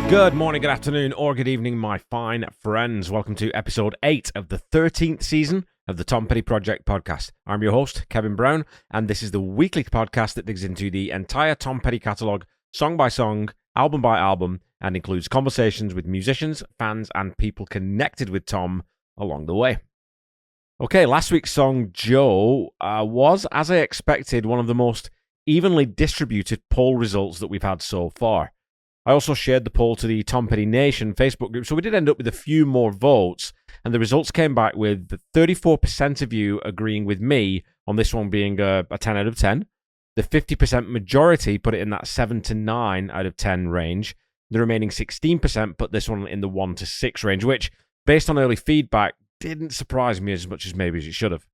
Good morning, good afternoon, or good evening, my fine friends. Welcome to episode 8 of the 13th season of the Tom Petty Project podcast. I'm your host, Kevin Brown, and this is the weekly podcast that digs into the entire Tom Petty catalogue, song by song, album by album, and includes conversations with musicians, fans, and people connected with Tom along the way. Okay, last week's song, Joe, was, as I expected, one of the most evenly distributed poll results that we've had so far. I also shared the poll to the Tom Petty Nation Facebook group, so we did end up with a few more votes, and the results came back with 34% of you agreeing with me on this one being a 10 out of 10. The 50% majority put it in that 7 to 9 out of 10 range. The remaining 16% put this one in the 1 to 6 range, which, based on early feedback, didn't surprise me as much as maybe as it should have.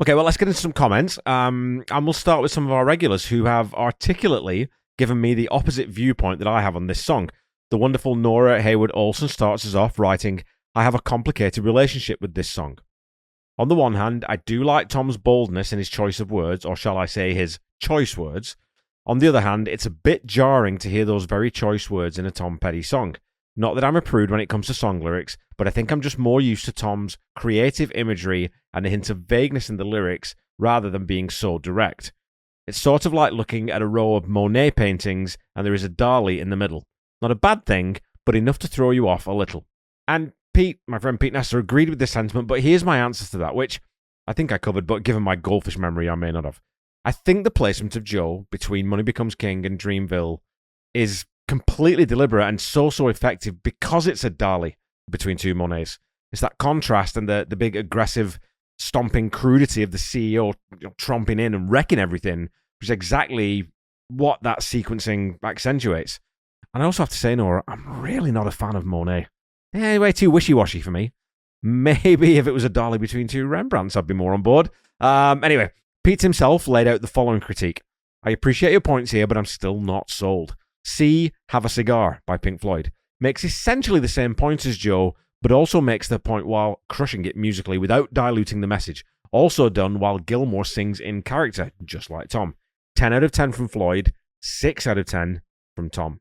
Okay, well, let's get into some comments, and we'll start with some of our regulars who have articulately given me the opposite viewpoint that I have on this song. The wonderful Nora Hayward Olsen starts us off writing, I have a complicated relationship with this song. On the one hand, I do like Tom's boldness in his choice of words, or shall I say his choice words. On the other hand, it's a bit jarring to hear those very choice words in a Tom Petty song. Not that I'm a prude when it comes to song lyrics, but I think I'm just more used to Tom's creative imagery and a hint of vagueness in the lyrics rather than being so direct. It's sort of like looking at a row of Monet paintings and there is a Dali in the middle. Not a bad thing, but enough to throw you off a little. And Pete, my friend Pete Nestor, agreed with this sentiment, but here's my answer to that, which I think I covered, but given my goldfish memory, I may not have. I think the placement of Joe between Money Becomes King and Dreamville is completely deliberate and so effective because it's a Dali between two Monets. It's that contrast and the big aggressive stomping crudity of the CEO tromping in and wrecking everything, which is exactly what that sequencing accentuates. And I also have to say, Nora, I'm really not a fan of Monet. Way too wishy-washy for me. Maybe if it was a Dali between two Rembrandts, I'd be more on board. Anyway, Pete himself laid out the following critique. I appreciate your points here, but I'm still not sold. See Have a Cigar by Pink Floyd makes essentially the same points as Joe, but also makes the point while crushing it musically without diluting the message. Also done while Gilmour sings in character, just like Tom. 10 out of 10 from Floyd, 6 out of 10 from Tom.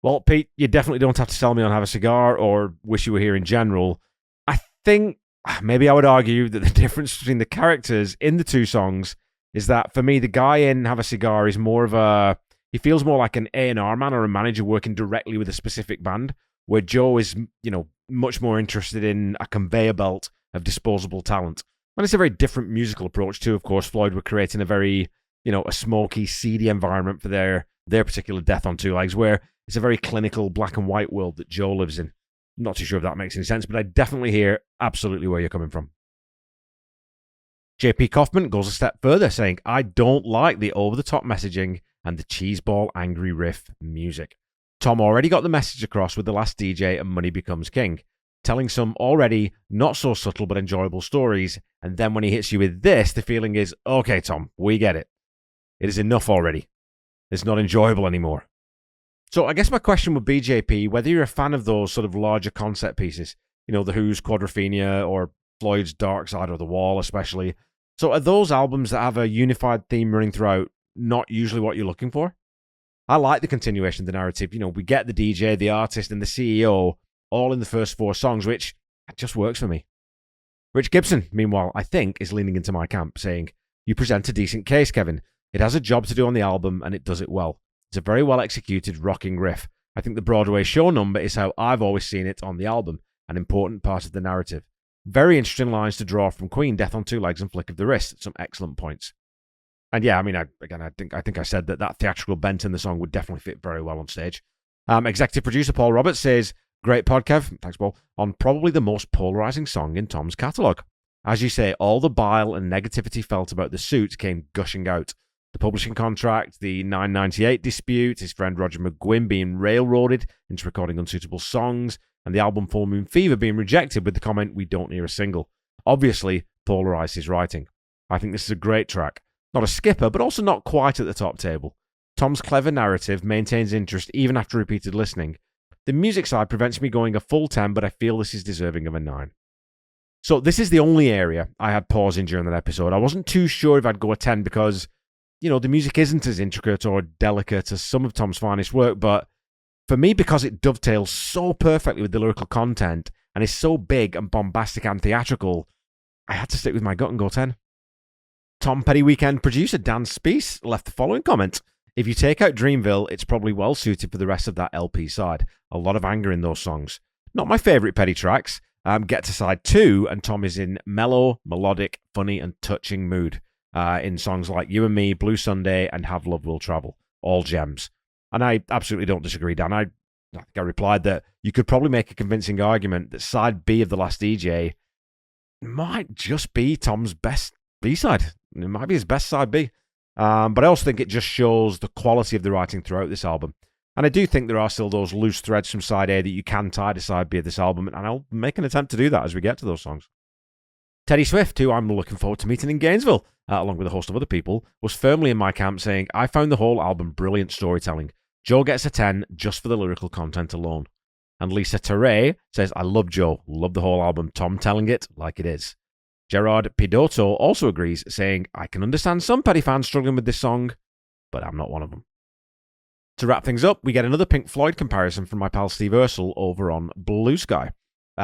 Well, Pete, you definitely don't have to sell me on Have a Cigar or Wish You Were Here in general. I think maybe I would argue that the difference between the characters in the two songs is that for me, the guy in Have a Cigar is more of a... He feels more like an A&R man or a manager working directly with a specific band, where Joe is, much more interested in a conveyor belt of disposable talent. And it's a very different musical approach too. Of course, Floyd were creating a very, a smoky, seedy environment for their particular Death on Two Legs, where it's a very clinical black and white world that Joe lives in. I'm not too sure if that makes any sense, but I definitely hear absolutely where you're coming from. JP Kaufman goes a step further, saying, I don't like the over-the-top messaging and the cheeseball angry riff music. Tom already got the message across with The Last DJ and Money Becomes King, telling some already not so subtle but enjoyable stories, and then when he hits you with this, the feeling is, okay, Tom, we get it. It is enough already. It's not enjoyable anymore. So I guess my question would be, JP, whether you're a fan of those sort of larger concept pieces, The Who's Quadrophenia or Floyd's Dark Side of the Wall especially. So are those albums that have a unified theme running throughout not usually what you're looking for? I like the continuation of the narrative. We get the DJ, the artist, and the CEO all in the first 4 songs, which just works for me. Rich Gibson, meanwhile, I think, is leaning into my camp, saying, you present a decent case, Kevin. It has a job to do on the album, and it does it well. It's a very well-executed rocking riff. I think the Broadway show number is how I've always seen it on the album, an important part of the narrative. Very interesting lines to draw from Queen, Death on Two Legs, and Flick of the Wrist. Some excellent points. And yeah, I think I said that theatrical bent in the song would definitely fit very well on stage. Executive producer Paul Roberts says, great pod, Kev. Thanks, Paul. On probably the most polarizing song in Tom's catalogue. As you say, all the bile and negativity felt about the suit came gushing out. The publishing contract, the 998 dispute, his friend Roger McGuinn being railroaded into recording unsuitable songs, and the album Full Moon Fever being rejected with the comment, we don't hear a single. Obviously, polarized his writing. I think this is a great track. Not a skipper, but also not quite at the top table. Tom's clever narrative maintains interest even after repeated listening. The music side prevents me going a full 10, but I feel this is deserving of a 9. So this is the only area I had pause in during that episode. I wasn't too sure if I'd go a 10 because, the music isn't as intricate or delicate as some of Tom's finest work, but for me, because it dovetails so perfectly with the lyrical content and is so big and bombastic and theatrical, I had to stick with my gut and go 10. Tom Petty Weekend producer Dan Speece left the following comment. If you take out Dreamville, it's probably well suited for the rest of that LP side. A lot of anger in those songs. Not my favourite Petty tracks. Get to side 2, and Tom is in mellow, melodic, funny, and touching mood in songs like You and Me, Blue Sunday, and Have Love Will Travel. All gems. And I absolutely don't disagree, Dan. I think I replied that you could probably make a convincing argument that side B of The Last DJ might just be Tom's best B-side. It might be his best side B. But I also think it just shows the quality of the writing throughout this album. And I do think there are still those loose threads from side A that you can tie to side B of this album, and I'll make an attempt to do that as we get to those songs. Teddy Swift, who I'm looking forward to meeting in Gainesville, along with a host of other people, was firmly in my camp saying, I found the whole album brilliant storytelling. Joe gets a 10 just for the lyrical content alone. And Lisa Teray says, I love Joe, love the whole album, Tom telling it like it is. Gerard Pidotto also agrees, saying, I can understand some Petty fans struggling with this song, but I'm not one of them. To wrap things up, we get another Pink Floyd comparison from my pal Steve Ursel over on Blue Sky.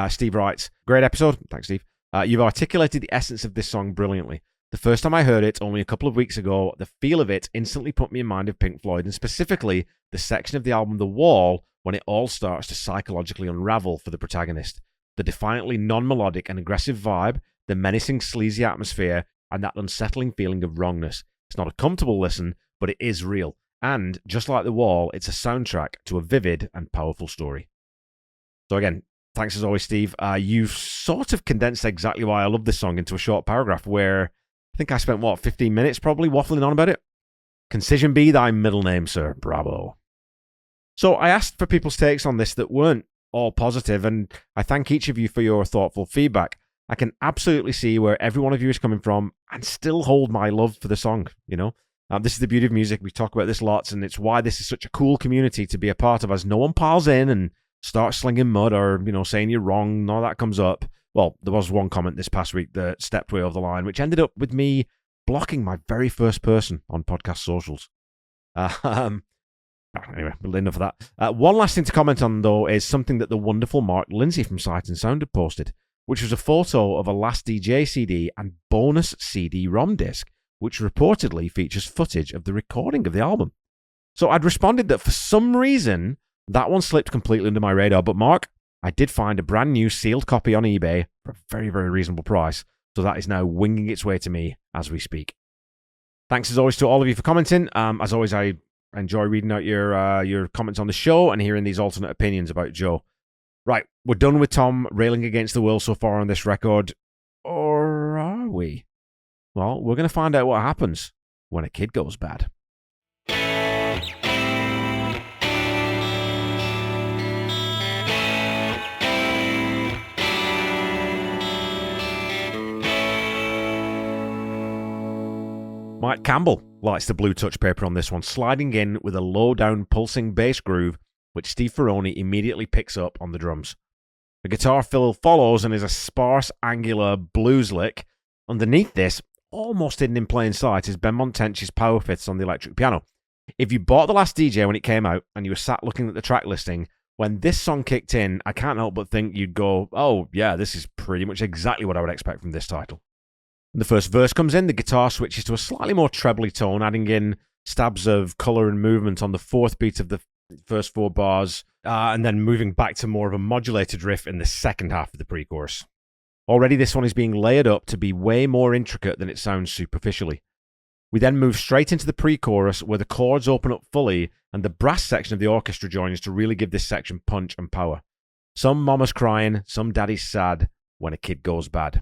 Steve writes, great episode. Thanks, Steve. You've articulated the essence of this song brilliantly. The first time I heard it, only a couple of weeks ago, the feel of it instantly put me in mind of Pink Floyd, and specifically the section of the album The Wall when it all starts to psychologically unravel for the protagonist. The defiantly non-melodic and aggressive vibe, the menacing sleazy atmosphere, and that unsettling feeling of wrongness. It's not a comfortable listen, but it is real. And, just like The Wall, it's a soundtrack to a vivid and powerful story. So again, thanks as always, Steve. You've sort of condensed exactly why I love this song into a short paragraph where I think I spent, 15 minutes probably waffling on about it? Concision be thy middle name, sir. Bravo. So I asked for people's takes on this that weren't all positive, and I thank each of you for your thoughtful feedback. I can absolutely see where every one of you is coming from and still hold my love for the song, you know? This is the beauty of music. We talk about this lots, and it's why this is such a cool community to be a part of, as no one piles in and starts slinging mud or, saying you're wrong. None of that comes up. Well, there was one comment this past week that stepped way over the line, which ended up with me blocking my very first person on podcast socials. Anyway, enough of that. One last thing to comment on, though, is something that the wonderful Mark Lindsay from Sight and Sound had posted, which was a photo of a Last DJ CD and bonus CD-ROM disc, which reportedly features footage of the recording of the album. So I'd responded that for some reason, that one slipped completely under my radar, but Mark, I did find a brand new sealed copy on eBay for a very, very reasonable price, so that is now winging its way to me as we speak. Thanks as always to all of you for commenting. As always, I enjoy reading out your comments on the show and hearing these alternate opinions about Joe. Right, we're done with Tom railing against the world so far on this record. Or are we? Well, we're going to find out what happens when a kid goes bad. Mike Campbell lights the blue touch paper on this one, sliding in with a low-down pulsing bass groove, which Steve Ferroni immediately picks up on the drums. The guitar fill follows and is a sparse, angular blues lick. Underneath this, almost hidden in plain sight, is Ben Montench's power fifths on the electric piano. If you bought The Last DJ when it came out and you were sat looking at the track listing, when this song kicked in, I can't help but think you'd go, oh yeah, this is pretty much exactly what I would expect from this title. When the first verse comes in, the guitar switches to a slightly more trebly tone, adding in stabs of colour and movement on the fourth beat of the first four bars, and then moving back to more of a modulated riff in the second half of the pre-chorus. Already this one is being layered up to be way more intricate than it sounds superficially. We then move straight into the pre-chorus where the chords open up fully and the brass section of the orchestra joins to really give this section punch and power. Some mama's crying, some daddy's sad when a kid goes bad.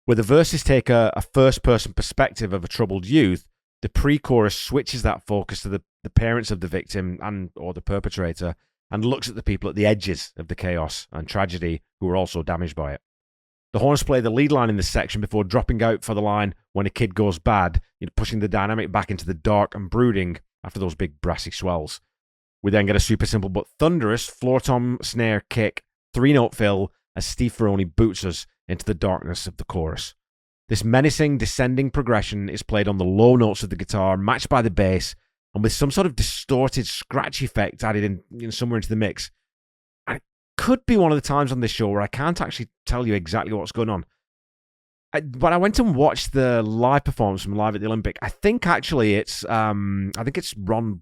Where the verses take a first-person perspective of a troubled youth, the pre-chorus switches that focus to the parents of the victim and or the perpetrator and looks at the people at the edges of the chaos and tragedy who are also damaged by it. The horns play the lead line in this section before dropping out for the line when a kid goes bad, pushing the dynamic back into the dark and brooding after those big brassy swells. We then get a super simple but thunderous floor tom snare kick, 3-note fill as Steve Ferroni boots us into the darkness of the chorus. This menacing descending progression is played on the low notes of the guitar, matched by the bass, and with some sort of distorted scratch effect added in somewhere into the mix. And it could be one of the times on this show where I can't actually tell you exactly what's going on. But I went and watched the live performance from Live at the Olympic. I think actually it's Ron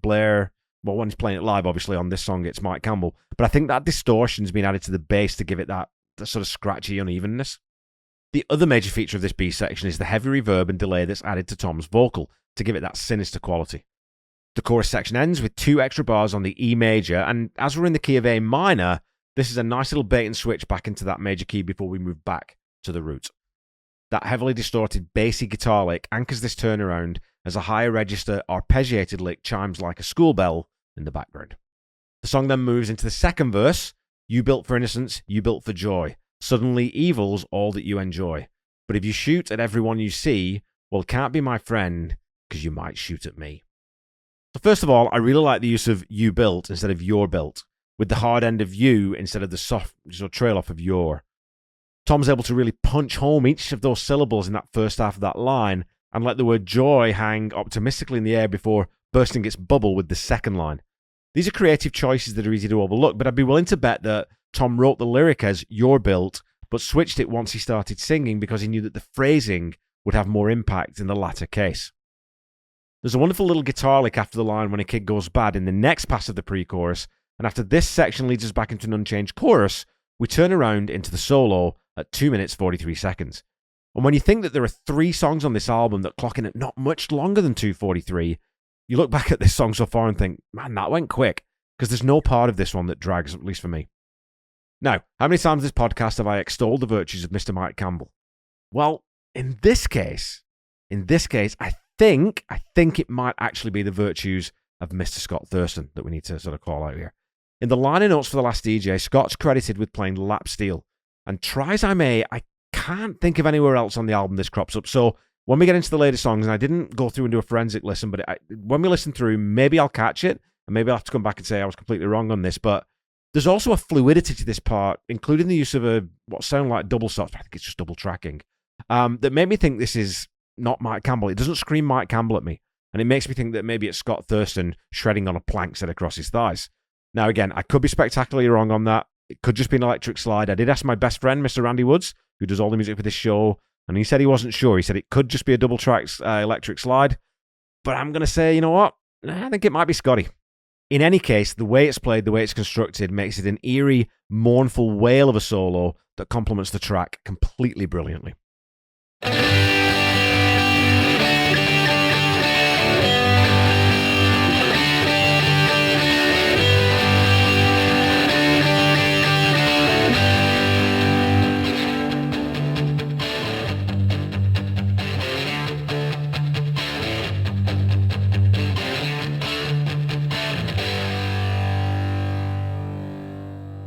Blair. Well, when he's playing it live, obviously on this song it's Mike Campbell. But I think that distortion's been added to the bass to give it that sort of scratchy unevenness. The other major feature of this B section is the heavy reverb and delay that's added to Tom's vocal to give it that sinister quality. The chorus section ends with 2 extra bars on the E major, and as we're in the key of A minor, this is a nice little bait and switch back into that major key before we move back to the root. That heavily distorted bassy guitar lick anchors this turnaround as a higher register arpeggiated lick chimes like a school bell in the background. The song then moves into the second verse. You built for innocence, you built for joy. Suddenly evil's all that you enjoy. But if you shoot at everyone you see, well, can't be my friend, because you might shoot at me. So first of all, I really like the use of you built instead of your built, with the hard end of you instead of the soft trail off of your. Tom's able to really punch home each of those syllables in that first half of that line and let the word joy hang optimistically in the air before bursting its bubble with the second line. These are creative choices that are easy to overlook, but I'd be willing to bet that Tom wrote the lyric as you're built, but switched it once he started singing because he knew that the phrasing would have more impact in the latter case. There's a wonderful little guitar lick after the line when a kid goes bad in the next pass of the pre-chorus, and after this section leads us back into an unchanged chorus, we turn around into the solo at 2 minutes 43 seconds. And when you think that there are 3 songs on this album that clock in at not much longer than 2:43, you look back at this song so far and think, man, that went quick, because there's no part of this one that drags, at least for me. Now, how many times in this podcast have I extolled the virtues of Mr. Mike Campbell? Well, in this case, I think it might actually be the virtues of Mr. Scott Thurston that we need to sort of call out here. In the liner notes for The Last DJ, Scott's credited with playing lap steel, and try as I may, I can't think of anywhere else on the album this crops up. So when we get into the later songs, and I didn't go through and do a forensic listen, but when we listen through, maybe I'll catch it, and maybe I'll have to come back and say I was completely wrong on this, but there's also a fluidity to this part, including the use of what sound like double stops, I think it's just double tracking, that made me think this is not Mike Campbell. It doesn't scream Mike Campbell at me, and it makes me think that maybe it's Scott Thurston shredding on a plank set across his thighs. Now, again, I could be spectacularly wrong on that. It could just be an electric slide. I did ask my best friend, Mr. Randy Woods, who does all the music for this show, and he said he wasn't sure. He said it could just be a double-track electric slide. But I'm going to say, you know what? I think it might be Scotty. In any case, the way it's played, the way it's constructed, makes it an eerie, mournful wail of a solo that complements the track completely brilliantly.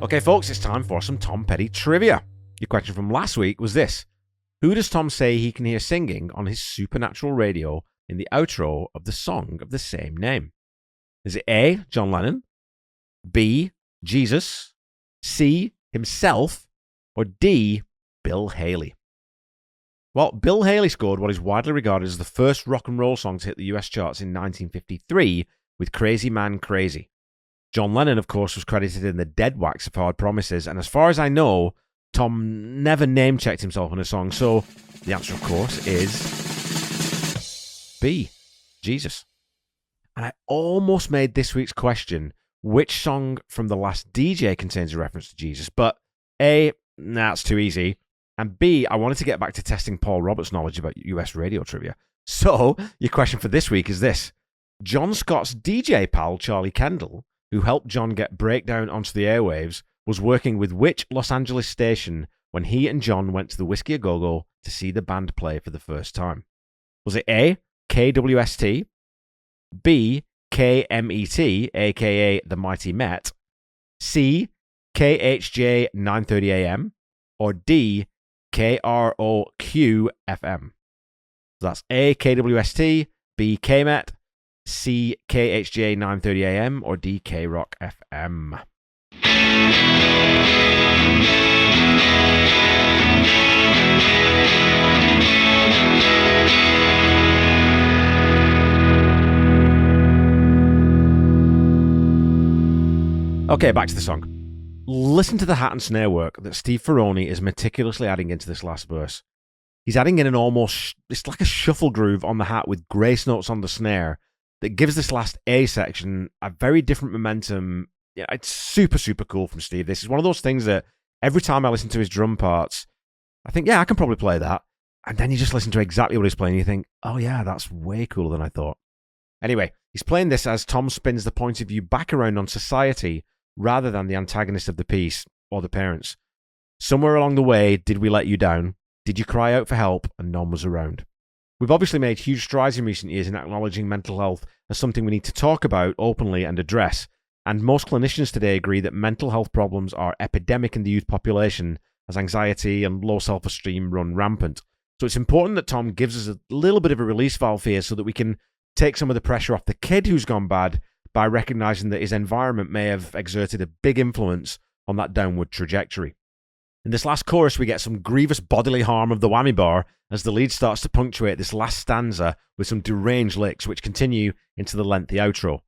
Okay, folks, it's time for some Tom Petty trivia. Your question from last week was this. Who does Tom say he can hear singing on his supernatural radio in the outro of the song of the same name? Is it A, John Lennon, B, Jesus, C, himself, or D, Bill Haley? Well, Bill Haley scored what is widely regarded as the first rock and roll song to hit the US charts in 1953 with Crazy Man Crazy. John Lennon, of course, was credited in the dead wax of Hard Promises, and as far as I know, Tom never name-checked himself on a song, so the answer, of course, is B, Jesus. And I almost made this week's question, which song from The Last DJ contains a reference to Jesus, but A, that's too easy, and B, I wanted to get back to testing Paul Roberts' knowledge about US radio trivia. So, your question for this week is this. John Scott's DJ pal, Charlie Kendall, who helped John get Breakdown onto the airwaves, was working with which Los Angeles station when he and John went to the Whiskey A Go-Go to see the band play for the first time? Was it A, KWST, B, KMET, aka the Mighty Met, C, KHJ 930 AM, or D, KROQ FM? So that's A, KWST, B, KMET, C, KHJ 930 AM, or D, KROQ FM. Okay, back to the song. Listen to the hat and snare work that Steve Ferroni is meticulously adding into this last verse. He's adding in it's like a shuffle groove on the hat with grace notes on the snare that gives this last A section a very different momentum. Yeah, it's super, super cool from Steve. This is one of those things that every time I listen to his drum parts, I think, yeah, I can probably play that. And then you just listen to exactly what he's playing and you think, oh yeah, that's way cooler than I thought. Anyway, he's playing this as Tom spins the point of view back around on society rather than the antagonist of the piece or the parents. Somewhere along the way, did we let you down? Did you cry out for help and none was around? We've obviously made huge strides in recent years in acknowledging mental health as something we need to talk about openly and address, and most clinicians today agree that mental health problems are epidemic in the youth population as anxiety and low self-esteem run rampant. So it's important that Tom gives us a little bit of a release valve here so that we can take some of the pressure off the kid who's gone bad by recognizing that his environment may have exerted a big influence on that downward trajectory. In this last chorus, we get some grievous bodily harm of the whammy bar as the lead starts to punctuate this last stanza with some deranged licks which continue into the lengthy outro.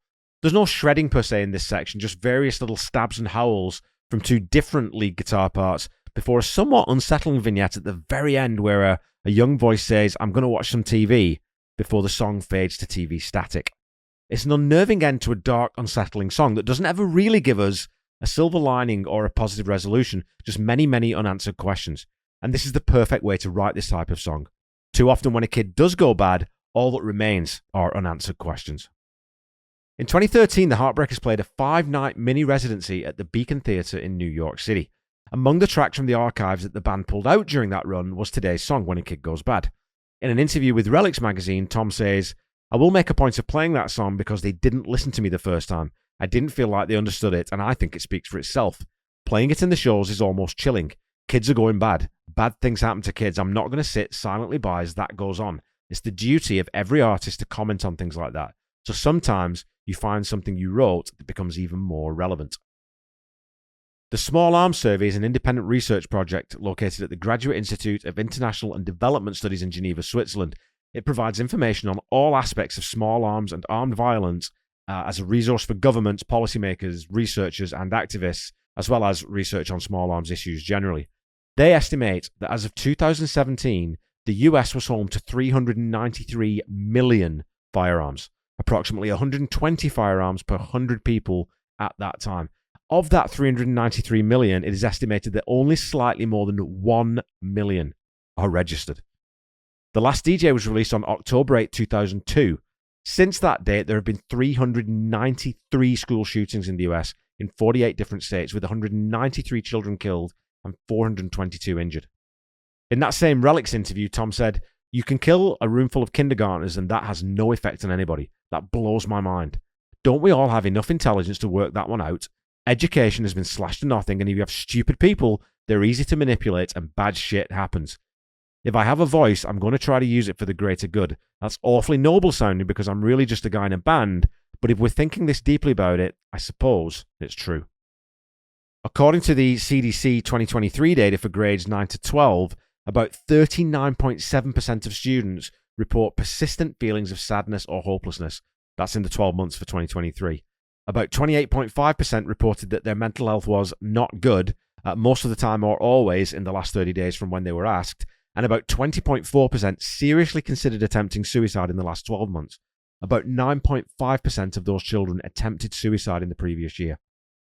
There's no shredding per se in this section, just various little stabs and howls from two different lead guitar parts before a somewhat unsettling vignette at the very end where a young voice says, "I'm going to watch some TV," before the song fades to TV static. It's an unnerving end to a dark, unsettling song that doesn't ever really give us a silver lining or a positive resolution, just many, many unanswered questions. And this is the perfect way to write this type of song. Too often when a kid does go bad, all that remains are unanswered questions. In 2013, the Heartbreakers played a 5-night mini-residency at the Beacon Theatre in New York City. Among the tracks from the archives that the band pulled out during that run was today's song, When a Kid Goes Bad. In an interview with Relix magazine, Tom says, "I will make a point of playing that song because they didn't listen to me the first time. I didn't feel like they understood it, and I think it speaks for itself. Playing it in the shows is almost chilling. Kids are going bad. Bad things happen to kids. I'm not going to sit silently by as that goes on. It's the duty of every artist to comment on things like that. So sometimes you find something you wrote that becomes even more relevant." The Small Arms Survey is an independent research project located at the Graduate Institute of International and Development Studies in Geneva, Switzerland. It provides information on all aspects of small arms and armed violence as a resource for governments, policymakers, researchers, and activists, as well as research on small arms issues generally. They estimate that as of 2017, the US was home to 393 million firearms, approximately 120 firearms per 100 people at that time. Of that 393 million, it is estimated that only slightly more than 1 million are registered. The Last DJ was released on October 8, 2002. Since that date, there have been 393 school shootings in the US in 48 different states, with 193 children killed and 422 injured. In that same Relix interview, Tom said, "You can kill a room full of kindergartners and that has no effect on anybody. That blows my mind. Don't we all have enough intelligence to work that one out? Education has been slashed to nothing, and if you have stupid people, they're easy to manipulate and bad shit happens. If I have a voice, I'm going to try to use it for the greater good. That's awfully noble sounding because I'm really just a guy in a band, but if we're thinking this deeply about it, I suppose it's true." According to the CDC 2023 data for grades 9 to 12, about 39.7% of students report persistent feelings of sadness or hopelessness. That's in the 12 months for 2023. About 28.5% reported that their mental health was not good, most of the time or always in the last 30 days from when they were asked, and about 20.4% seriously considered attempting suicide in the last 12 months. About 9.5% of those children attempted suicide in the previous year.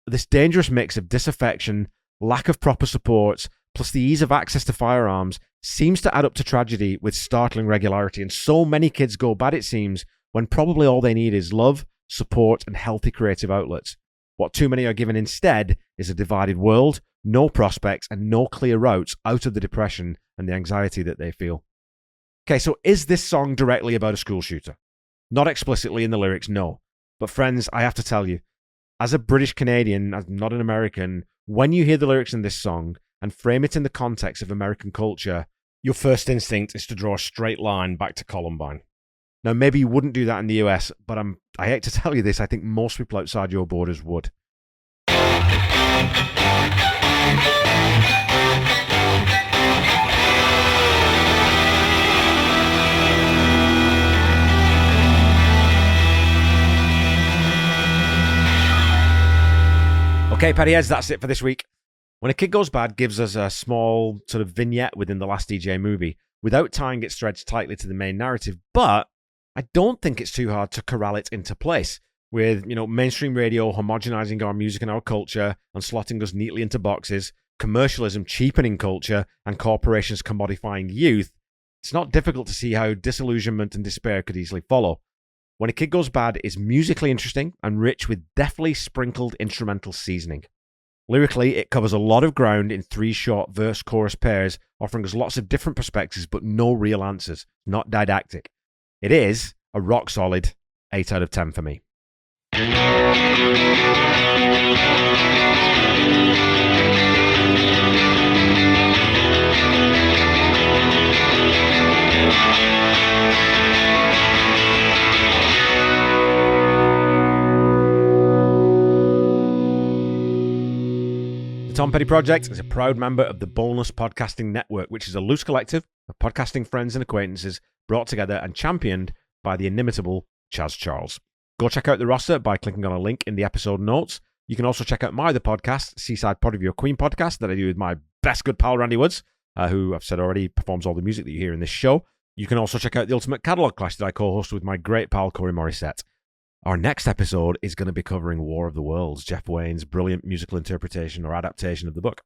This dangerous mix of disaffection, lack of proper support, plus the ease of access to firearms seems to add up to tragedy with startling regularity, and so many kids go bad, it seems, when probably all they need is love, support, and healthy creative outlets. What too many are given instead is a divided world, no prospects, and no clear routes out of the depression and the anxiety that they feel. Okay, so is this song directly about a school shooter? Not explicitly in the lyrics, no. But friends, I have to tell you, as a British Canadian, as not an American, when you hear the lyrics in this song and frame it in the context of American culture, your first instinct is to draw a straight line back to Columbine. Now, maybe you wouldn't do that in the US, but I hate to tell you this, I think most people outside your borders would. Okay, Pettyheads, that's it for this week. When a Kid Goes Bad gives us a small sort of vignette within The Last DJ Movie without tying its threads tightly to the main narrative, but I don't think it's too hard to corral it into place with, mainstream radio homogenizing our music and our culture and slotting us neatly into boxes, commercialism cheapening culture, and corporations commodifying youth. It's not difficult to see how disillusionment and despair could easily follow. When a Kid Goes Bad is musically interesting and rich with deftly sprinkled instrumental seasoning. Lyrically, it covers a lot of ground in 3 short verse-chorus pairs, offering us lots of different perspectives but no real answers, not didactic. It is a rock-solid 8 out of 10 for me. The Tom Petty Project is a proud member of the Boneless Podcasting Network, which is a loose collective of podcasting friends and acquaintances brought together and championed by the inimitable Chaz Charles. Go check out the roster by clicking on a link in the episode notes. You can also check out my other podcast, Seaside Pod of Your Queen podcast, that I do with my best good pal Randy Woods, who I've said already performs all the music that you hear in this show. You can also check out the Ultimate Catalog Clash that I co-host with my great pal Corey Morissette. Our next episode is going to be covering War of the Worlds, Jeff Wayne's brilliant musical interpretation or adaptation of the book.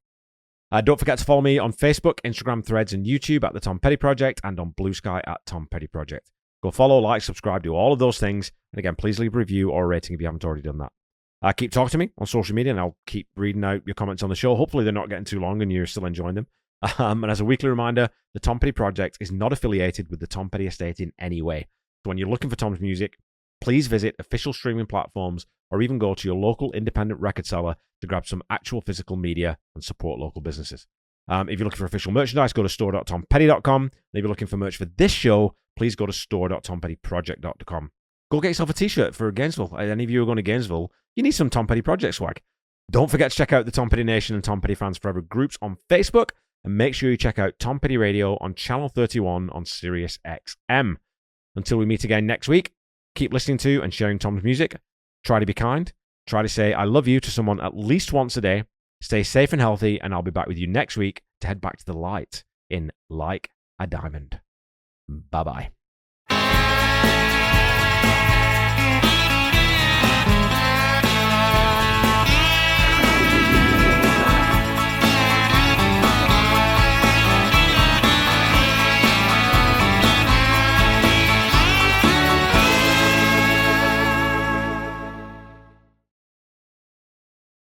Don't forget to follow me on Facebook, Instagram, Threads, and YouTube at The Tom Petty Project, and on Blue Sky at Tom Petty Project. Go follow, like, subscribe, do all of those things. And again, please leave a review or a rating if you haven't already done that. Keep talking to me on social media, and I'll keep reading out your comments on the show. Hopefully they're not getting too long and you're still enjoying them. And as a weekly reminder, The Tom Petty Project is not affiliated with the Tom Petty Estate in any way. So when you're looking for Tom's music, please visit official streaming platforms or even go to your local independent record seller to grab some actual physical media and support local businesses. If you're looking for official merchandise, go to store.tompetty.com. And if you're looking for merch for this show, please go to store.tompettyproject.com. Go get yourself a t-shirt for Gainesville. Any of you who are going to Gainesville, you need some Tom Petty Project swag. Don't forget to check out the Tom Petty Nation and Tom Petty Fans Forever groups on Facebook, and make sure you check out Tom Petty Radio on Channel 31 on Sirius XM. Until we meet again next week, keep listening to and sharing Tom's music. Try to be kind. Try to say I love you to someone at least once a day. Stay safe and healthy, and I'll be back with you next week to head back to the light in Like a Diamond. Bye-bye.